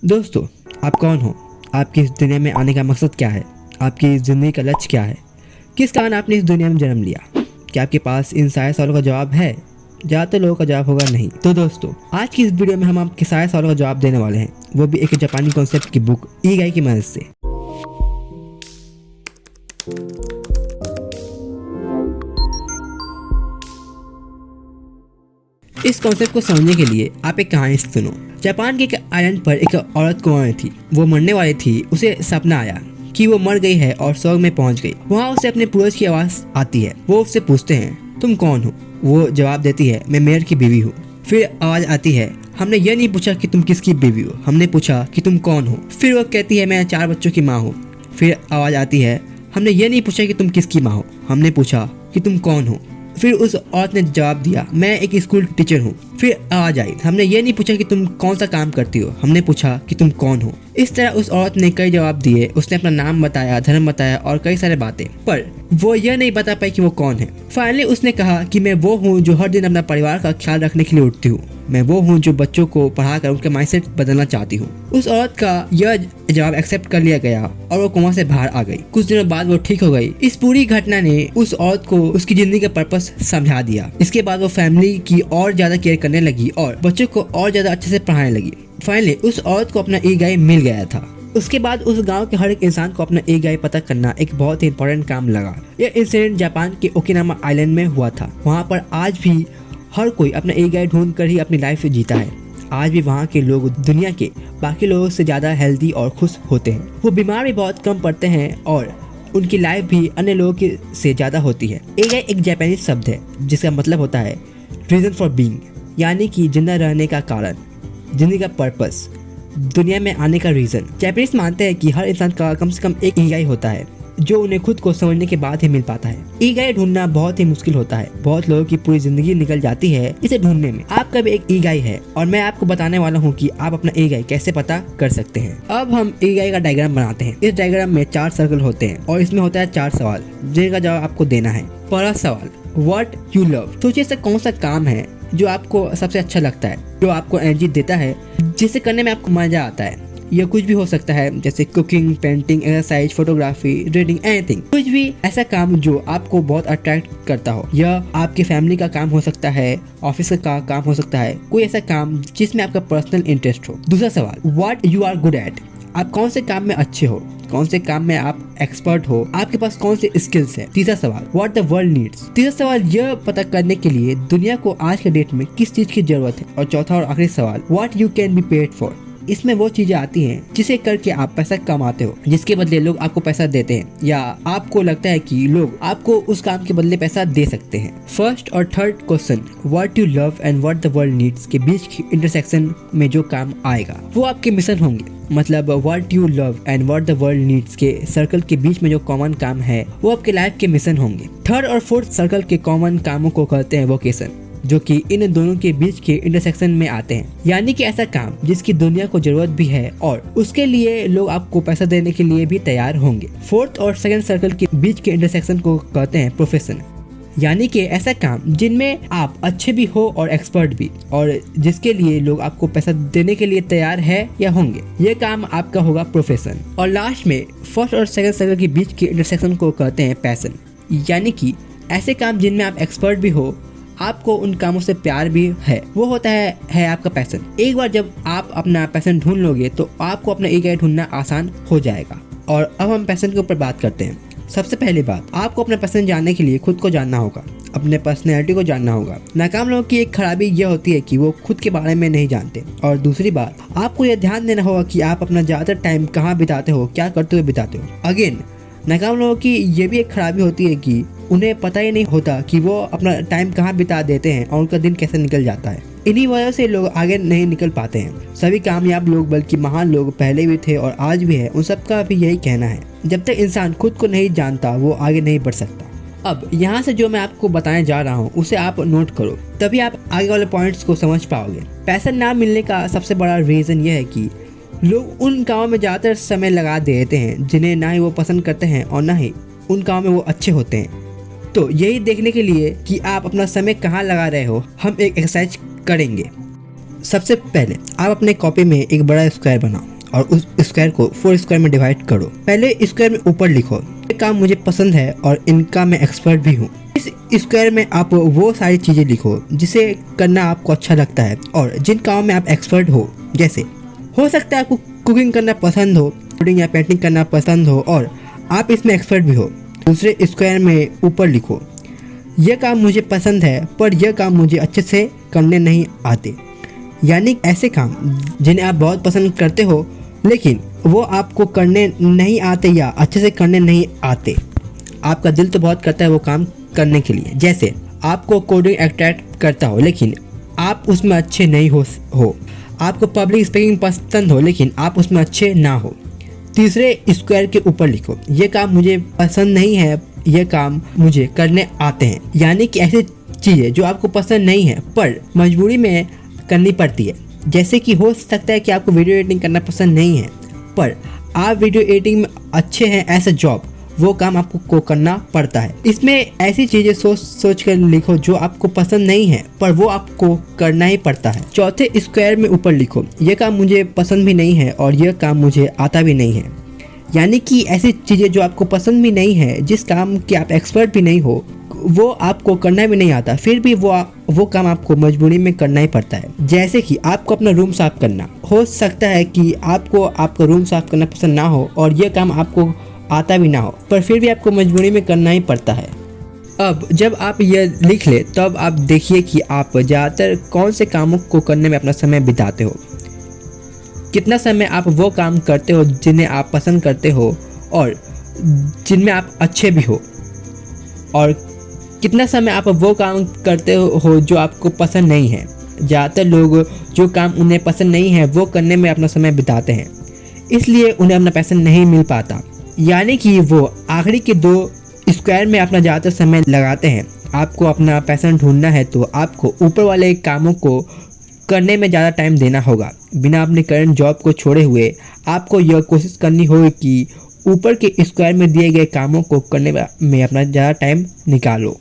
दोस्तों, आप कौन हो? आपकी इस दुनिया में आने का मकसद क्या है? आपकी ज़िंदगी का लक्ष्य क्या है? किस कारण आपने इस दुनिया में जन्म लिया? क्या आपके पास इन सारे सवालों का जवाब है? ज़्यादातर लोगों का जवाब होगा नहीं। तो दोस्तों, आज की इस वीडियो में हम आपके सारे सवालों का जवाब देने वाले हैं, वो भी एक जापानी कॉन्सेप्ट की बुक इगाई की मदद से। इस कॉन्सेप्ट को समझने के लिए आप एक कहानी सुनो। जापान के एक आइलैंड पर एक औरत कुआं थी। वो मरने वाली थी। उसे सपना आया कि वो मर गई है और स्वर्ग में पहुंच गई। वहाँ उसे अपने पूर्वज की आवाज आती है। वो उससे पूछते हैं, तुम कौन हो? वो जवाब देती है, मैं मेयर की बीवी हूँ। फिर आवाज आती है, हमने ये नहीं पूछा कि तुम किसकी बीवी हो, हमने पूछा कि तुम कौन हो। फिर वो कहती है, मैं 4 बच्चों की माँ हूँ। फिर आवाज आती है, हमने ये नहीं पूछा कि तुम किसकी माँ हो, हमने पूछा कि तुम कौन हो। फिर उस औरत ने जवाब दिया, मैं एक स्कूल टीचर हूँ। फिर आवाज आई, हमने ये नहीं पूछा कि तुम कौन सा काम करती हो, हमने पूछा कि तुम कौन हो। इस तरह उस औरत ने कई जवाब दिए। उसने अपना नाम बताया, धर्म बताया और कई सारे बातें, पर वो यह नहीं बता पाई कि वो कौन है। फाइनली उसने कहा कि मैं वो हूँ जो हर दिन अपना परिवार का ख्याल रखने के लिए उठती हूँ। मैं वो हूँ जो बच्चों को पढ़ाकर उनके माइंडसेट बदलना चाहती हूँ। उस औरत का यह जवाब एक्सेप्ट कर लिया गया और वो कुआं से बाहर आ गई। कुछ दिनों बाद वो ठीक हो गई। इस पूरी घटना ने उस औरत को उसकी जिंदगी का पर्पस समझा दिया। इसके बाद वो फैमिली की और ज्यादा केयर करने लगी और बच्चों को और ज्यादा अच्छे से पढ़ाने लगी। फाइनली उस औरत को अपना इगाई मिल गया था। उसके बाद उस गांव के हर एक इंसान को अपना इगाई पता करना एक बहुत ही इंपॉर्टेंट काम लगा। यह इंसिडेंट जापान के ओकिनावा आइलैंड में हुआ था। वहाँ पर आज भी हर कोई अपना इगाई ढूंढ कर ही अपनी लाइफ जीता है। आज भी वहाँ के लोग दुनिया के बाकी लोगों से ज़्यादा हेल्दी और खुश होते हैं। वो बीमार भी बहुत कम पड़ते हैं और उनकी लाइफ भी अन्य लोगों की से ज़्यादा होती है। इगाई एक जापानी शब्द है जिसका मतलब होता है रीज़न फॉर बीइंग, यानी कि जिंदा रहने का कारण, जिंदगी का पर्पस, दुनिया में आने का रीज़न। जापानीज मानते हैं कि हर इंसान का कम से कम एक इगाई होता है जो उन्हें खुद को समझने के बाद ही मिल पाता है। इगाई ढूंढना बहुत ही मुश्किल होता है। बहुत लोगों की पूरी जिंदगी निकल जाती है इसे ढूंढने में। आपका भी एक इगाई है और मैं आपको बताने वाला हूँ कि आप अपना इगाई कैसे पता कर सकते हैं। अब हम इगाई का डायग्राम बनाते हैं। इस डायग्राम में 4 सर्कल होते हैं और इसमें होता है 4 सवाल जिनका जवाब आपको देना है। पहला सवाल, व्हाट यू लव। सोचिए ऐसा कौन सा काम है जो आपको सबसे अच्छा लगता है, जो आपको एनर्जी देता है, जिसे करने में आपको मजा आता है। यह कुछ भी हो सकता है जैसे cooking, painting, exercise, photography, reading, anything. कुछ भी ऐसा काम जो आपको बहुत अट्रैक्ट करता हो। यह आपकी फैमिली का काम हो सकता है, ऑफिस का काम हो सकता है, कोई ऐसा काम जिसमें आपका पर्सनल इंटरेस्ट हो। दूसरा सवाल, what you are good at. आप कौन से काम में अच्छे हो, कौन से काम में आप एक्सपर्ट हो, आपके पास कौन से स्किल्स है। तीसरा सवाल, व्हाट द वर्ल्ड नीड्स। तीसरा सवाल यह पता करने के लिए दुनिया को आज के डेट में किस चीज की जरूरत है। और चौथा और आखिरी सवाल, what you can be paid for. इसमें वो चीजें आती हैं जिसे करके आप पैसा कमाते हो, जिसके बदले लोग आपको पैसा देते हैं या आपको लगता है कि लोग आपको उस काम के बदले पैसा दे सकते हैं। फर्स्ट और third question, what you love and what the world needs के बीच की इंटरसेक्शन में जो काम आएगा वो आपके मिशन होंगे। मतलब what you love and what the world needs के सर्कल के बीच में जो कॉमन काम है वो आपके लाइफ के मिशन होंगे। थर्ड और फोर्थ सर्कल के कॉमन कामों को कहते हैं वोकेशन, जो कि इन दोनों के बीच के इंटरसेक्शन में आते हैं। यानी कि ऐसा काम जिसकी दुनिया को जरूरत भी है और उसके लिए लोग आपको पैसा देने के लिए भी तैयार होंगे। फोर्थ और सेकंड सर्कल के बीच के इंटरसेक्शन को कहते हैं प्रोफेशन, यानी कि ऐसा काम जिनमें आप अच्छे भी हो और एक्सपर्ट भी, और जिसके लिए लोग आपको पैसा देने के लिए तैयार है या होंगे। ये काम आपका होगा प्रोफेशन। और लास्ट में फर्स्ट और सेकंड सर्कल के बीच के इंटरसेक्शन को कहते हैं पैशन, यानी कि ऐसे काम जिनमें आप एक्सपर्ट भी हो, आपको उन कामों से प्यार भी है, वो होता है आपका पैशन। एक बार जब आप अपना पैशन ढूंढ लोगे तो आपको अपना इगाई ढूंढना आसान हो जाएगा। और अब हम पैशन के ऊपर बात करते हैं। सबसे पहली बात, आपको अपना पैशन जानने के लिए खुद को जानना होगा, अपने पर्सनैलिटी को जानना होगा। नाकाम लोगों की एक खराबी यह होती है कि वो खुद के बारे में नहीं जानते। और दूसरी बात, आपको यह ध्यान देना होगा कि आप अपना ज्यादातर टाइम कहाँ बिताते हो, क्या करते हुए बिताते हो। अगेन, नाकाम लोगों की ये भी एक खराबी होती है कि उन्हें पता ही नहीं होता कि वो अपना टाइम कहाँ बिता देते हैं और उनका दिन कैसे निकल जाता है। इन्हीं वजह से लोग आगे नहीं निकल पाते हैं। सभी कामयाब लोग, बल्कि महान लोग पहले भी थे और आज भी है, उन सबका भी यही कहना है, जब तक इंसान खुद को नहीं जानता वो आगे नहीं बढ़ सकता। अब यहाँ से जो मैं आपको बताने जा रहा हूँ उसे आप नोट करो, तभी आप आगे वाले पॉइंट्स को समझ पाओगे। पैशन ना मिलने का सबसे बड़ा रीजन यह है कि लोग उन कामों में ज़्यादातर समय लगा देते हैं जिन्हें ना ही वो पसंद करते हैं और ना ही उन कामों में वो अच्छे होते हैं। तो यही देखने के लिए कि आप अपना समय कहाँ लगा रहे हो, हम एक एक्सरसाइज करेंगे। सबसे पहले आप अपने कॉपी में एक बड़ा स्क्वायर बनाओ और उस स्क्वायर को 4 स्क्वायर में डिवाइड करो। पहले स्क्वायर में ऊपर लिखो, ये काम मुझे पसंद है और इनका मैं एक्सपर्ट भी हूँ। इस स्क्वायर में आप वो सारी चीज़ें लिखो जिसे करना आपको अच्छा लगता है और जिन कामों में आप एक्सपर्ट हो। जैसे हो सकता है आपको कुकिंग करना पसंद हो, कोडिंग या पेंटिंग करना पसंद हो और आप इसमें एक्सपर्ट भी हो। दूसरे स्क्वायर में ऊपर लिखो, यह काम मुझे पसंद है पर यह काम मुझे अच्छे से करने नहीं आते। यानी ऐसे काम जिन्हें आप बहुत पसंद करते हो लेकिन वो आपको करने नहीं आते या अच्छे से करने नहीं आते। आपका दिल तो बहुत करता है वो काम करने के लिए। जैसे आपको कोडिंग अट्रैक्ट करता हो लेकिन आप उसमें अच्छे नहीं हो। आपको पब्लिक स्पीकिंग पसंद हो लेकिन आप उसमें अच्छे ना हो। तीसरे स्क्वायर के ऊपर लिखो, ये काम मुझे पसंद नहीं है, ये काम मुझे करने आते हैं। यानी कि ऐसी चीज़ें जो आपको पसंद नहीं है पर मजबूरी में करनी पड़ती है। जैसे कि हो सकता है कि आपको वीडियो एडिटिंग करना पसंद नहीं है पर आप वीडियो एडिटिंग में अच्छे हैं, ऐसा जॉब वो काम आपको को करना पड़ता है। इसमें ऐसी चीज़ें सोच कर लिखो जो आपको पसंद नहीं है पर वो आपको करना ही पड़ता है। चौथे स्क्वायर में ऊपर लिखो, ये काम मुझे पसंद भी नहीं है और यह काम मुझे आता भी नहीं है। यानी कि ऐसी चीज़ें जो आपको पसंद भी नहीं है, जिस काम के आप एक्सपर्ट भी नहीं हो, वो आपको करना भी नहीं आता, फिर भी वो काम आपको मजबूरी में करना ही पड़ता है। जैसे कि आपको अपना रूम साफ करना, हो सकता है कि आपको आपका रूम साफ करना पसंद ना हो और यह काम आपको आता भी ना हो पर फिर भी आपको मजबूरी में करना ही पड़ता है। अब जब आप यह लिख ले तब आप देखिए कि आप ज़्यादातर कौन से कामों को करने में अपना समय बिताते हो। कितना समय आप वो काम करते हो जिन्हें आप पसंद करते हो और जिनमें आप अच्छे भी हो, और कितना समय आप वो काम करते हो जो आपको पसंद नहीं है। ज़्यादातर लोग जो काम उन्हें पसंद नहीं है वो करने में अपना समय बिताते हैं, इसलिए उन्हें अपना पैशन नहीं मिल पाता। यानी कि वो आखिरी के 2 स्क्वायर में अपना ज़्यादातर समय लगाते हैं। आपको अपना पैशन ढूंढना है तो आपको ऊपर वाले कामों को करने में ज़्यादा टाइम देना होगा। बिना अपने करंट जॉब को छोड़े हुए आपको यह कोशिश करनी होगी कि ऊपर के स्क्वायर में दिए गए कामों को करने में अपना ज़्यादा टाइम निकालो।